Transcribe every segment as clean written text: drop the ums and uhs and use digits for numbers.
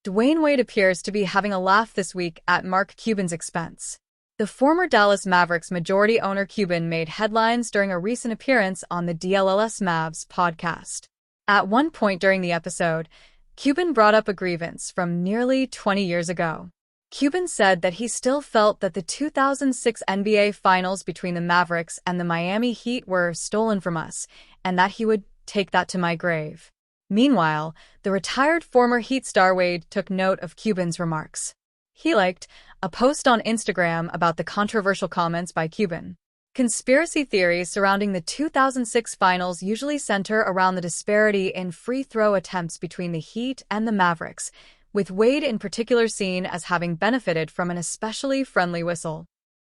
Dwayne Wade appears to be having a laugh this week at Mark Cuban's expense. The former Dallas Mavericks majority owner Cuban made headlines during a recent appearance on the DLLS Mavs podcast. At one point during the episode, Cuban brought up a grievance from nearly 20 years ago. Cuban said that he still felt that the 2006 NBA Finals between the Mavericks and the Miami Heat were stolen from us, and that he would take that to my grave. Meanwhile, the retired former Heat star Wade took note of Cuban's remarks. He liked a post on Instagram about the controversial comments by Cuban. Conspiracy theories surrounding the 2006 finals usually center around the disparity in free throw attempts between the Heat and the Mavericks, with Wade in particular seen as having benefited from an especially friendly whistle.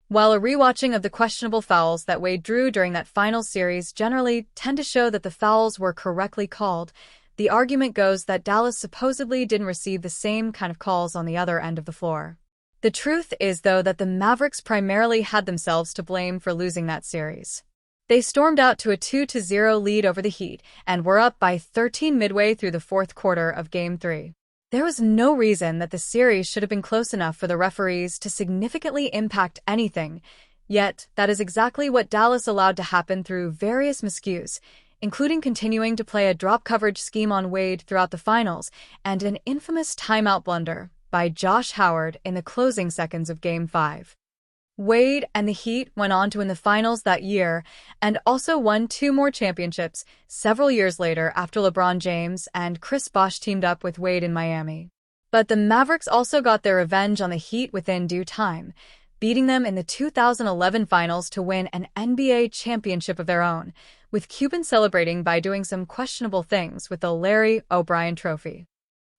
While a rewatching of the questionable fouls that Wade drew during that finals series generally tend to show that the fouls were correctly called, the argument goes that Dallas supposedly didn't receive the same kind of calls on the other end of the floor. The truth is, though, that the Mavericks primarily had themselves to blame for losing that series. They stormed out to a 2-0 lead over the Heat and were up by 13 midway through the fourth quarter of Game 3. There was no reason that the series should have been close enough for the referees to significantly impact anything, yet that is exactly what Dallas allowed to happen through various miscues, including continuing to play a drop coverage scheme on Wade throughout the finals and an infamous timeout blunder by Josh Howard in the closing seconds of Game 5. Wade and the Heat went on to win the finals that year and also won 2 more championships several years later after LeBron James and Chris Bosh teamed up with Wade in Miami. But the Mavericks also got their revenge on the Heat within due time, beating them in the 2011 finals to win an NBA championship of their own, with Cuban celebrating by doing some questionable things with the Larry O'Brien Trophy.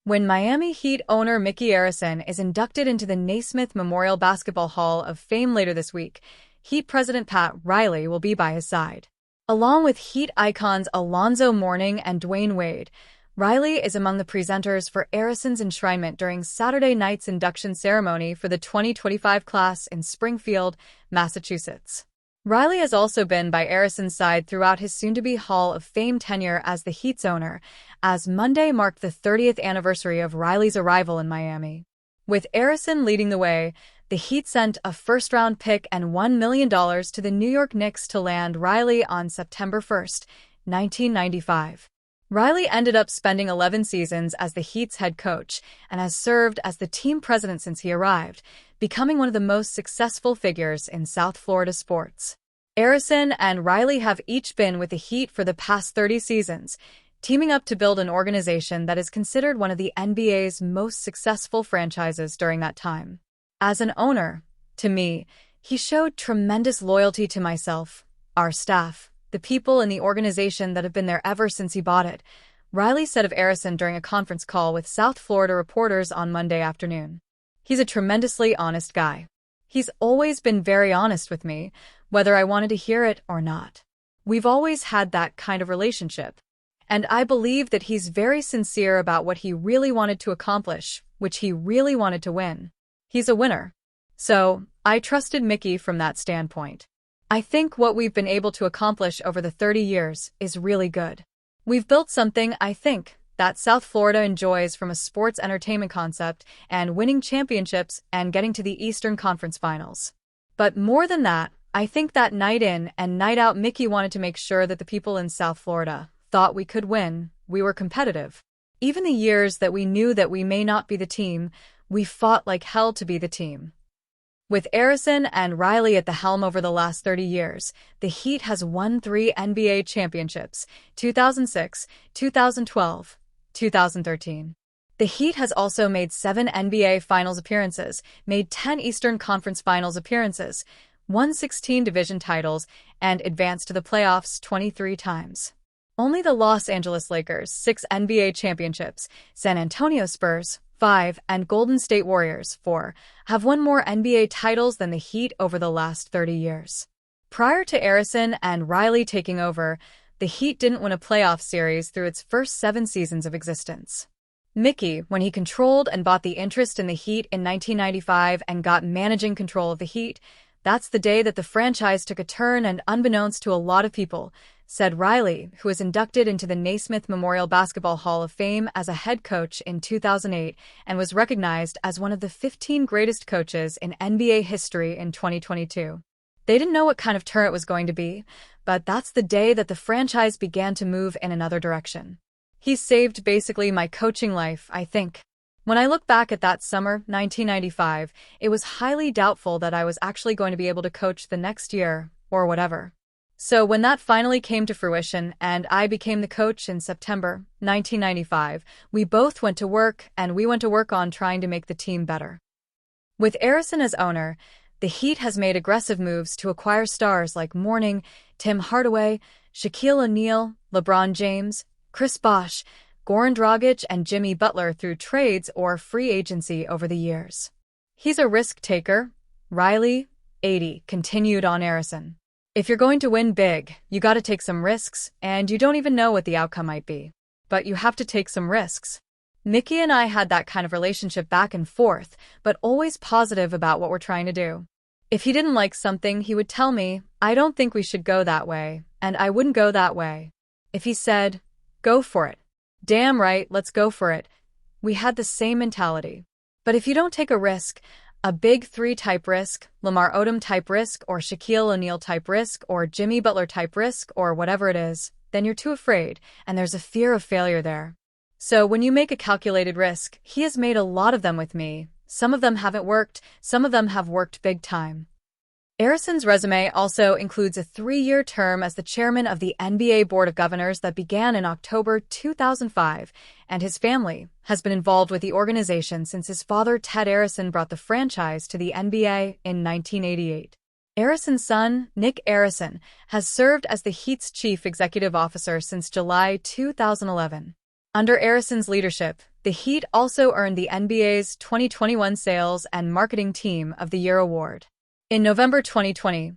When Miami Heat owner Mickey Arison is inducted into the Naismith Memorial Basketball Hall of Fame later this week, Heat president Pat Riley will be by his side. Along with Heat icons Alonzo Mourning and Dwayne Wade, Riley is among the presenters for Arison's enshrinement during Saturday night's induction ceremony for the 2025 class in Springfield, Massachusetts. Riley has also been by Arison's side throughout his soon-to-be Hall of Fame tenure as the Heat's owner, as Monday marked the 30th anniversary of Riley's arrival in Miami. With Arison leading the way, the Heat sent a first-round pick and $1 million to the New York Knicks to land Riley on September 1, 1995. Riley ended up spending 11 seasons as the Heat's head coach and has served as the team president since he arrived, becoming one of the most successful figures in South Florida sports. Arison and Riley have each been with the Heat for the past 30 seasons, teaming up to build an organization that is considered one of the NBA's most successful franchises during that time. As an owner, to me, he showed tremendous loyalty to myself, our staff, the people in the organization that have been there ever since he bought it, Riley said of Arison during a conference call with South Florida reporters on Monday afternoon. He's a tremendously honest guy. He's always been very honest with me, whether I wanted to hear it or not. We've always had that kind of relationship. And I believe that he's very sincere about what he really wanted to accomplish, which he really wanted to win. He's a winner. So, I trusted Mickey from that standpoint. I think what we've been able to accomplish over the 30 years is really good. We've built something, I think, that South Florida enjoys from a sports entertainment concept and winning championships and getting to the Eastern Conference Finals. But more than that, I think that night in and night out Mickey wanted to make sure that the people in South Florida thought we could win, we were competitive. Even the years that we knew that we may not be the team, we fought like hell to be the team. With Arison and Riley at the helm over the last 30 years, the Heat has won 3 NBA championships, 2006, 2012, 2013. The Heat has also made 7 NBA Finals appearances, made 10 Eastern Conference Finals appearances, won 16 division titles, and advanced to the playoffs 23 times. Only the Los Angeles Lakers, 6 NBA championships, San Antonio Spurs, 5, and Golden State Warriors, 4, have won more NBA titles than the Heat over the last 30 years. Prior to Arison and Riley taking over, the Heat didn't win a playoff series through its first 7 seasons of existence. Mickey, when he controlled and bought the interest in the Heat in 1995 and got managing control of the Heat, that's the day that the franchise took a turn and, unbeknownst to a lot of people, said Riley, who was inducted into the Naismith Memorial Basketball Hall of Fame as a head coach in 2008 and was recognized as one of the 15 greatest coaches in NBA history in 2022. They didn't know what kind of turn it was going to be, but that's the day that the franchise began to move in another direction. He saved basically my coaching life, I think. When I look back at that summer, 1995, it was highly doubtful that I was actually going to be able to coach the next year, or whatever. So when that finally came to fruition and I became the coach in September 1995, we both went to work and we went to work on trying to make the team better. With Arison as owner, the Heat has made aggressive moves to acquire stars like Mourning, Tim Hardaway, Shaquille O'Neal, LeBron James, Chris Bosh, Goran Dragic, and Jimmy Butler through trades or free agency over the years. He's a risk taker, Riley, 80, continued on Arison. If you're going to win big, you gotta take some risks, and you don't even know what the outcome might be. But you have to take some risks. Mickey and I had that kind of relationship back and forth, but always positive about what we're trying to do. If he didn't like something, he would tell me, I don't think we should go that way, and I wouldn't go that way. If he said, go for it. Damn right, let's go for it. We had the same mentality. But if you don't take a risk, a big three type risk, Lamar Odom type risk, or Shaquille O'Neal type risk, or Jimmy Butler type risk, or whatever it is, then you're too afraid, and there's a fear of failure there. So when you make a calculated risk, he has made a lot of them with me. Some of them haven't worked, some of them have worked big time. Arison's resume also includes a 3-year term as the chairman of the NBA Board of Governors that began in October 2005, and his family has been involved with the organization since his father Ted Arison brought the franchise to the NBA in 1988. Arison's son, Nick Arison, has served as the Heat's chief executive officer since July 2011. Under Arison's leadership, the Heat also earned the NBA's 2021 Sales and Marketing Team of the Year award. In November 2020,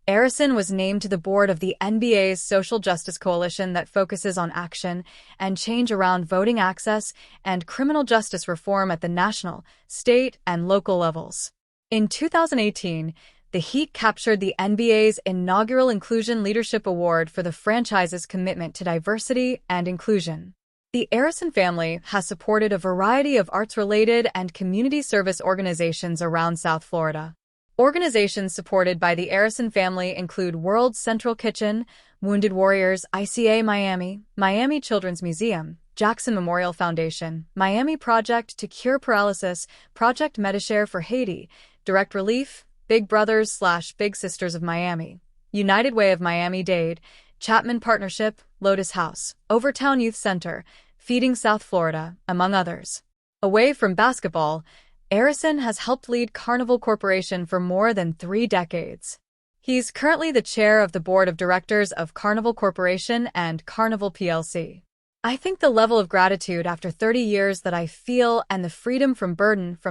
Arison was named to the board of the NBA's Social Justice Coalition that focuses on action and change around voting access and criminal justice reform at the national, state, and local levels. In 2018, the Heat captured the NBA's inaugural Inclusion Leadership Award for the franchise's commitment to diversity and inclusion. The Arison family has supported a variety of arts-related and community service organizations around South Florida. Organizations supported by the Arison family include World Central Kitchen, Wounded Warriors, ICA Miami, Miami Children's Museum, Jackson Memorial Foundation, Miami Project to Cure Paralysis, Project Medishare for Haiti, Direct Relief, Big Brothers/Big Sisters of Miami, United Way of Miami-Dade, Chapman Partnership, Lotus House, Overtown Youth Center, Feeding South Florida, among others. Away from basketball, Arison has helped lead Carnival Corporation for more than 3 decades. He's currently the chair of the board of directors of Carnival Corporation and Carnival plc. I think the level of gratitude after 30 years that I feel and the freedom from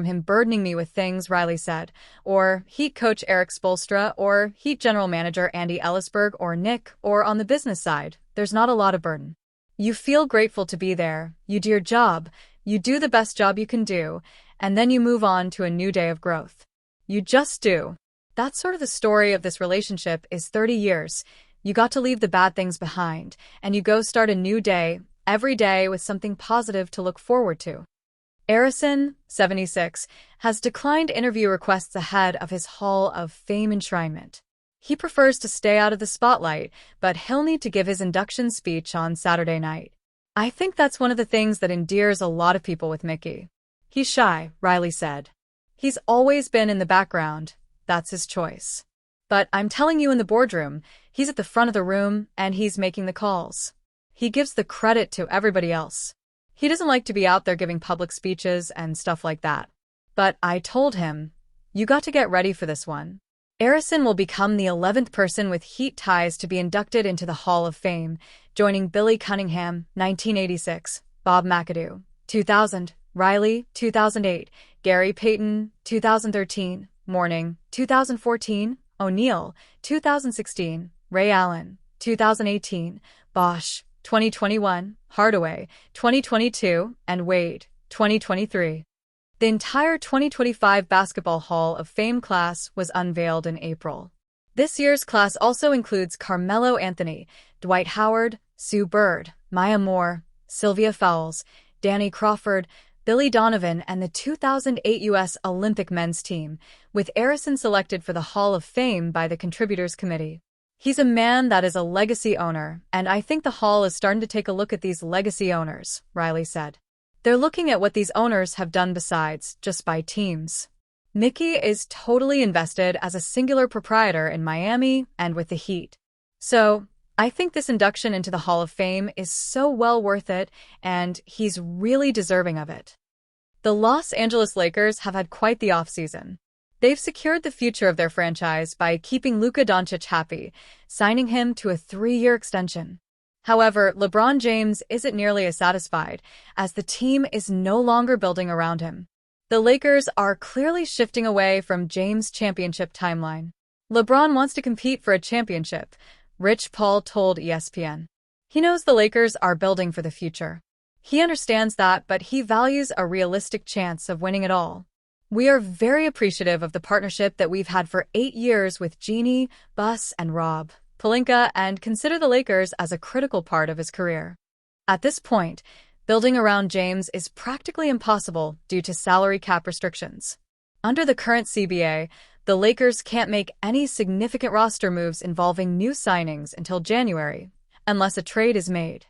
him burdening me with things, Riley said, or Heat coach Eric Spoelstra, or Heat general manager Andy Ellisberg, or Nick, or on the business side, there's not a lot of burden. You feel grateful to be there, you do your job, you do the best job you can do, and then you move on to a new day of growth. You just do. That's sort of the story of this relationship is 30 years. You got to leave the bad things behind, and you go start a new day, every day with something positive to look forward to. Arison, 76, has declined interview requests ahead of his Hall of Fame enshrinement. He prefers to stay out of the spotlight, but he'll need to give his induction speech on Saturday night. I think that's one of the things that endears a lot of people with Mickey. He's shy, Riley said. He's always been in the background. That's his choice. But I'm telling you, in the boardroom, he's at the front of the room and he's making the calls. He gives the credit to everybody else. He doesn't like to be out there giving public speeches and stuff like that. But I told him, you got to get ready for this one. Arison will become the 11th person with Heat ties to be inducted into the Hall of Fame, joining Billy Cunningham, 1986, Bob McAdoo, 2000, Riley, 2008, Gary Payton, 2013, Mourning, 2014, O'Neal, 2016, Ray Allen, 2018, Bosh, 2021, Hardaway, 2022, and Wade, 2023. The entire 2025 Basketball Hall of Fame class was unveiled in April. This year's class also includes Carmelo Anthony, Dwight Howard, Sue Bird, Maya Moore, Sylvia Fowles, Danny Crawford, Billy Donovan, and the 2008 U.S. Olympic men's team, with Arison selected for the Hall of Fame by the Contributors Committee. He's a man that is a legacy owner, and I think the Hall is starting to take a look at these legacy owners, Riley said. They're looking at what these owners have done besides just buy teams. Mickey is totally invested as a singular proprietor in Miami and with the Heat. So, I think this induction into the Hall of Fame is so well worth it, and he's really deserving of it. The Los Angeles Lakers have had quite the offseason. They've secured the future of their franchise by keeping Luka Doncic happy, signing him to a 3-year extension. However, LeBron James isn't nearly as satisfied, as the team is no longer building around him. The Lakers are clearly shifting away from James' championship timeline. LeBron wants to compete for a championship, Rich Paul told ESPN. He knows the Lakers are building for the future. He understands that, but he values a realistic chance of winning it all. We are very appreciative of the partnership that we've had for 8 years with Jeannie, Bus, and Rob Pelinka, and consider the Lakers as a critical part of his career. At this point, building around James is practically impossible due to salary cap restrictions. Under the current CBA, the Lakers can't make any significant roster moves involving new signings until January, unless a trade is made.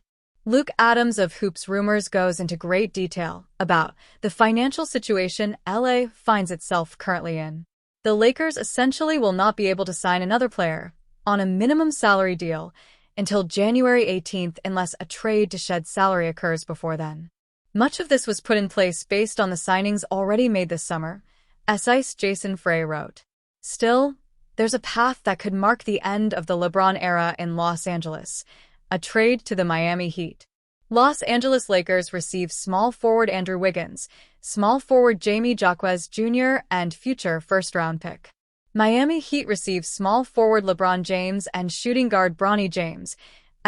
Luke Adams of Hoops Rumors goes into great detail about the financial situation LA finds itself currently in. The Lakers essentially will not be able to sign another player on a minimum salary deal until January 18th unless a trade to shed salary occurs before then. Much of this was put in place based on the signings already made this summer, SI's Jason Frey wrote. Still, there's a path that could mark the end of the LeBron era in Los Angeles, a trade to the Miami Heat. Los Angeles Lakers receive small forward Andrew Wiggins, small forward Jamie Jaquez Jr., and future first-round pick. Miami Heat receive small forward LeBron James and shooting guard Bronny James,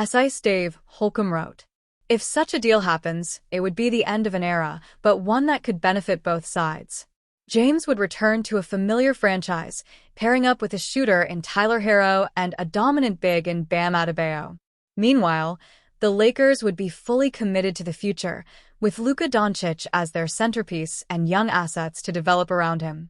SI's Dave Holcomb wrote. If such a deal happens, it would be the end of an era, but one that could benefit both sides. James would return to a familiar franchise, pairing up with a shooter in Tyler Herro and a dominant big in Bam Adebayo. Meanwhile, the Lakers would be fully committed to the future, with Luka Doncic as their centerpiece and young assets to develop around him.